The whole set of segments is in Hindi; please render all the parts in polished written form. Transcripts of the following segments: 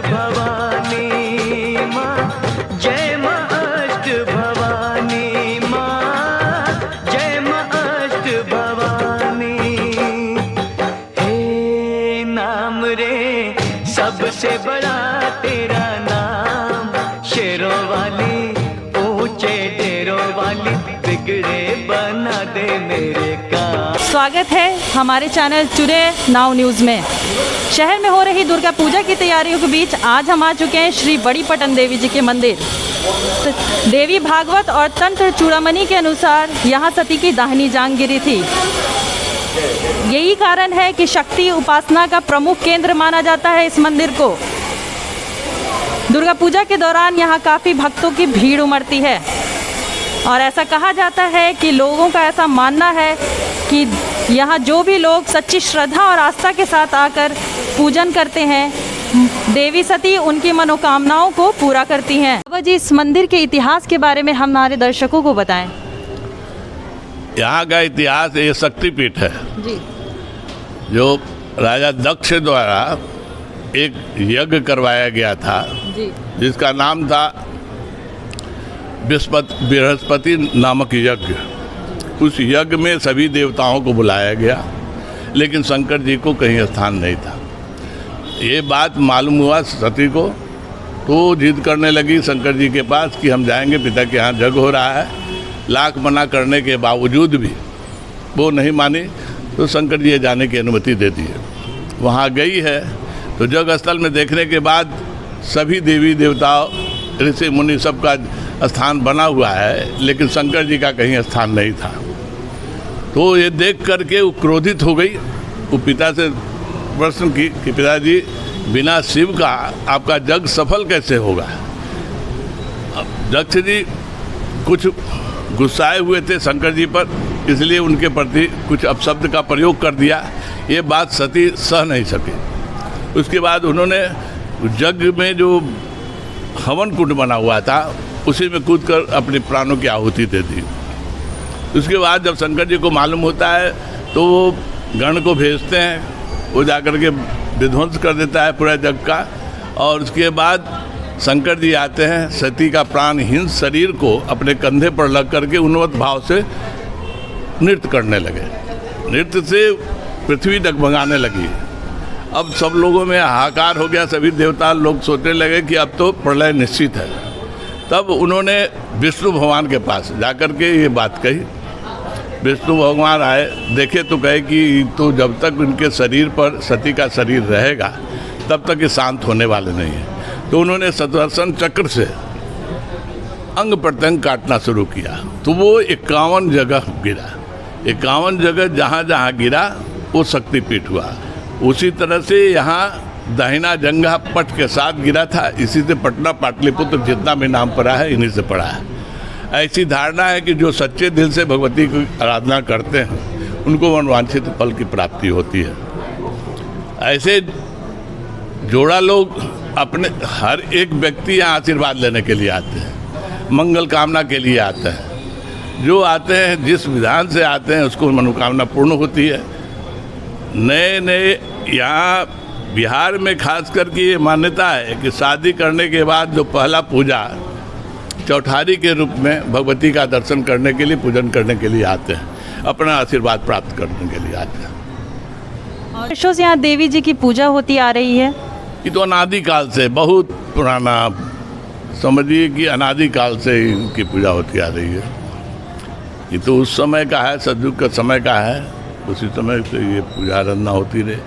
भवानी माँ, जय माँ अष्ट भवानी माँ, जय माँ अष्ट भवानी। हे नाम रे सबसे बड़ा तेरा नाम, शेरों वाली ऊंचे डेरों वाली, बिगड़े बना दे मेरे काम। स्वागत है हमारे चैनल टुडे नाउ न्यूज़ में। शहर में हो रही दुर्गा पूजा की तैयारियों के बीच आज हम आ चुके हैं श्री बड़ी पटन देवी जी के मंदिर। देवी भागवत और तंत्र चूड़ामणि के अनुसार यहाँ सती की दाहिनी जांघ गिरी थी। यही कारण है कि शक्ति उपासना का प्रमुख केंद्र माना जाता है इस मंदिर को। दुर्गा पूजा के दौरान यहाँ काफ़ी भक्तों की भीड़ उमड़ती है और ऐसा कहा जाता है कि लोगों का ऐसा मानना है कि यहाँ जो भी लोग सच्ची श्रद्धा और आस्था के साथ आकर पूजन करते हैं, देवी सती उनकी मनोकामनाओं को पूरा करती हैं। बाबा जी, इस मंदिर के इतिहास के बारे में हमारे दर्शकों को बताएं। यहाँ का इतिहास ये शक्तिपीठ है जी। जो राजा दक्ष द्वारा एक यज्ञ करवाया गया था जी। जिसका नाम था बृहस्पति नामक यज्ञ। उस यज्ञ में सभी देवताओं को बुलाया गया, लेकिन शंकर जी को कहीं स्थान नहीं था। ये बात मालूम हुआ सती को, तो जिद करने लगी शंकर जी के पास कि हम जाएंगे, पिता के यहाँ यज्ञ हो रहा है। लाख मना करने के बावजूद भी वो नहीं मानी, तो शंकर जी जाने की अनुमति दे दी। वहाँ गई है तो यज्ञ स्थल में देखने के बाद सभी देवी देवताओं ऋषि मुनि सबका स्थान बना हुआ है, लेकिन शंकर जी का कहीं स्थान नहीं था। तो ये देख करके वो क्रोधित हो गई। वो पिता से प्रश्न की कि पिताजी, बिना शिव का आपका यज्ञ सफल कैसे होगा। अब दक्ष जी कुछ गुस्साए हुए थे शंकर जी पर, इसलिए उनके प्रति कुछ अपशब्द का प्रयोग कर दिया। ये बात सती सह नहीं सके। उसके बाद उन्होंने यज्ञ में जो हवन कुंड बना हुआ था उसी में कूदकर अपने प्राणों की आहुति दे दी। उसके बाद जब शंकर जी को मालूम होता है तो वो गण को भेजते हैं, वो जाकर के विध्वंस कर देता है पूरा यज्ञ का। और उसके बाद शंकर जी आते हैं, सती का प्राणहीन शरीर को अपने कंधे पर लग करके उन्नत भाव से नृत्य करने लगे। नृत्य से पृथ्वी डगमगाने लगी। अब सब लोगों में हाहाकार हो गया। सभी देवता लोग सोचने लगे कि अब तो प्रलय निश्चित है। तब उन्होंने विष्णु भगवान के पास जाकर के ये बात कही। विष्णु भगवान आए, देखे तो कहे कि तो जब तक उनके शरीर पर सती का शरीर रहेगा तब तक ये शांत होने वाले नहीं है। तो उन्होंने सुदर्शन चक्र से अंग प्रत्यंग काटना शुरू किया। तो वो 51 जगह गिरा। 51 जगह जहाँ जहाँ गिरा वो शक्तिपीठ हुआ। उसी तरह से यहाँ दाहिना जंघा पट के साथ गिरा था। इसी से पटना पाटलिपुत्र जितना भी नाम पड़ा है इन्हीं से पड़ा है। ऐसी धारणा है कि जो सच्चे दिल से भगवती की आराधना करते हैं उनको मनवांछित फल की प्राप्ति होती है। ऐसे जोड़ा लोग अपने हर एक व्यक्ति यहाँ आशीर्वाद लेने के लिए आते हैं, मंगल कामना के लिए आते हैं। जो आते हैं जिस विधान से आते हैं उसको मनोकामना पूर्ण होती है। नए नए यहाँ बिहार में खास करके ये मान्यता है कि शादी करने के बाद जो पहला पूजा चौठारी के रूप में भगवती का दर्शन करने के लिए, पूजन करने के लिए आते हैं, अपना आशीर्वाद प्राप्त करने के लिए आते हैं। और वर्षों से यहाँ देवी जी की पूजा होती आ रही है। ये तो अनादिकाल से, बहुत पुराना, समझिए कि अनादिकाल से इनकी पूजा होती आ रही है। ये तो उस समय का है, सतयुग का समय का है। उसी समय से ये पूजा आराधना होती रही।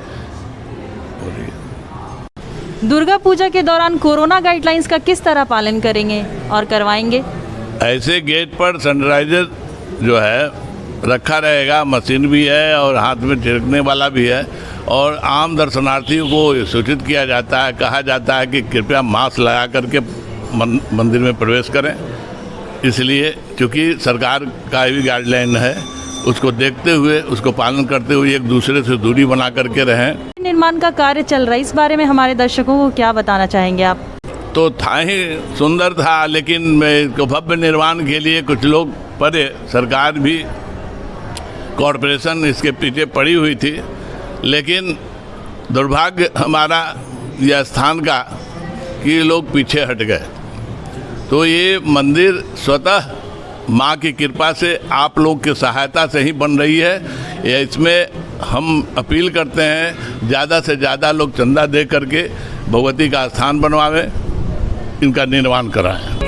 दुर्गा पूजा के दौरान कोरोना गाइडलाइंस का किस तरह पालन करेंगे और करवाएंगे? ऐसे गेट पर सैनिटाइजर जो है रखा रहेगा, मशीन भी है और हाथ में छिड़कने वाला भी है। और आम दर्शनार्थियों को सूचित किया जाता है, कहा जाता है कि कृपया मास्क लगा करके मंदिर में प्रवेश करें। इसलिए क्योंकि सरकार का भी गाइडलाइन है, उसको देखते हुए, उसको पालन करते हुए एक दूसरे से दूरी बना करके रहें। निर्माण का कार्य चल रहा है, इस बारे में हमारे दर्शकों को क्या बताना चाहेंगे आप? तो था ही सुंदर था, लेकिन भव्य निर्माण के लिए कुछ लोग पड़े, सरकार भी, कॉरपोरेशन इसके पीछे पड़ी हुई थी। लेकिन दुर्भाग्य हमारा यह स्थान का कि ये लोग पीछे हट गए। तो ये मंदिर स्वतः माँ की कृपा से, आप लोग की सहायता से ही बन रही है। इसमें हम अपील करते हैं ज़्यादा से ज़्यादा लोग चंदा दे करके भगवती का स्थान बनवावें, इनका निर्माण कराएं।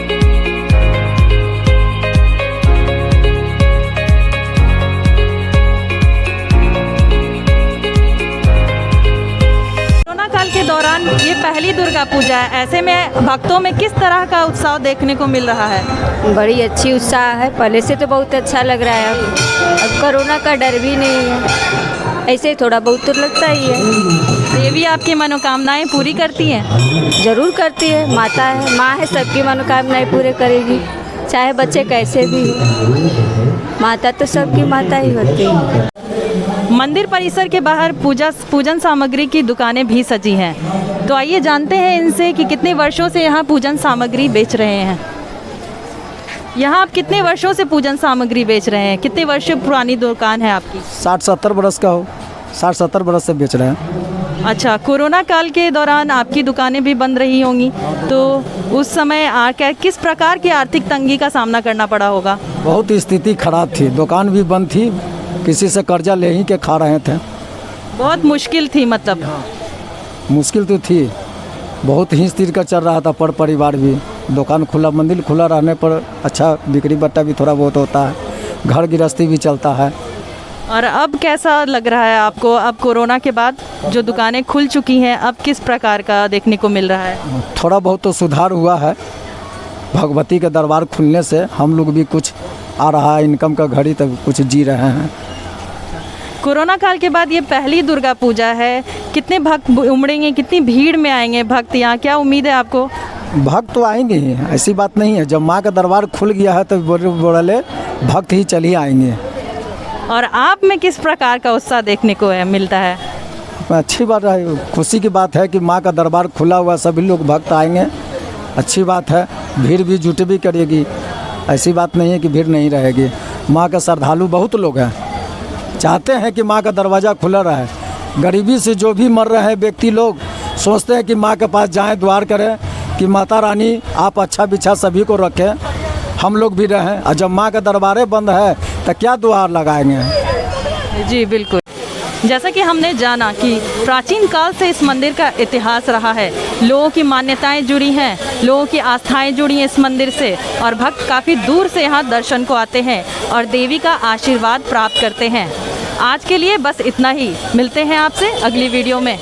कोरोना काल के दौरान ये पहली दुर्गा पूजा है, ऐसे में भक्तों में किस तरह का उत्साह देखने को मिल रहा है? बड़ी अच्छी उत्साह है, पहले से तो बहुत अच्छा लग रहा है। अब कोरोना का डर भी नहीं है, ऐसे थोड़ा बहुत तो लगता ही है। देवी आपकी मनोकामनाएं पूरी करती हैं? ज़रूर करती है, माता है, माँ है, सबकी मनोकामनाएं पूरे करेगी, चाहे बच्चे कैसे भी हो। माता तो सबकी माता ही होती है। मंदिर परिसर के बाहर पूजन सामग्री की दुकानें भी सजी हैं। तो आइए जानते हैं इनसे कि कितने वर्षों से यहाँ पूजन सामग्री बेच रहे हैं। यहाँ आप कितने वर्षों से पूजन सामग्री बेच रहे हैं? कितने वर्ष पुरानी दुकान है आपकी? 60-70 बरस का हो, 60-70 बरस से बेच रहे हैं। अच्छा, कोरोना काल के दौरान आपकी दुकानें भी बंद रही होंगी, तो उस समय किस प्रकार की आर्थिक तंगी का सामना करना पड़ा होगा? बहुत स्थिति खराब थी, दुकान भी बंद थी, किसी से कर्जा ले ही के खा रहे थे। बहुत मुश्किल थी, मतलब मुश्किल तो थी, बहुत ही स्थिति का चल रहा था। पर परिवार भी, दुकान खुला, मंदिर खुला रहने पर अच्छा बिक्री बट्टा भी थोड़ा बहुत होता है, घर गृहस्थी भी चलता है। और अब कैसा लग रहा है आपको? अब कोरोना के बाद जो दुकानें खुल चुकी हैं, अब किस प्रकार का देखने को मिल रहा है? थोड़ा बहुत तो सुधार हुआ है, भगवती के दरबार खुलने से हम लोग भी कुछ आ रहा है, इनकम का घड़ी तक कुछ जी रहे हैं। कोरोना काल के बाद ये पहली दुर्गा पूजा है, कितने भक्त उमड़ेंगे, कितनी भीड़ में आएंगे भक्त यहाँ, क्या उम्मीद है आपको? भक्त तो आएंगे ही, ऐसी बात नहीं है। जब माँ का दरबार खुल गया है तो बोले भक्त ही चल ही आएंगे। और आप में किस प्रकार का उत्साह देखने को मिलता है? अच्छी बात है, खुशी की बात है कि माँ का दरबार खुला हुआ, सभी लोग भक्त आएंगे, अच्छी बात है। भीड़ भी जुट भी करेगी, ऐसी बात नहीं है कि भीड़ नहीं रहेगी। माँ का श्रद्धालु बहुत लोग हैं, चाहते हैं कि माँ का दरवाज़ा खुला रहे। गरीबी से जो भी मर रहे हैं व्यक्ति लोग सोचते हैं कि माँ के पास जाएं, द्वार करें कि माता रानी आप अच्छा बिछा सभी को रखें, हम लोग भी रहें। और जब माँ का दरबारे बंद है तो क्या द्वार लगाएंगे? जी बिल्कुल। जैसा कि हमने जाना कि प्राचीन काल से इस मंदिर का इतिहास रहा है, लोगों की मान्यताएं जुड़ी हैं, लोगों की आस्थाएं जुड़ी हैं इस मंदिर से, और भक्त काफ़ी दूर से यहाँ दर्शन को आते हैं और देवी का आशीर्वाद प्राप्त करते हैं। आज के लिए बस इतना ही, मिलते हैं आपसे अगली वीडियो में।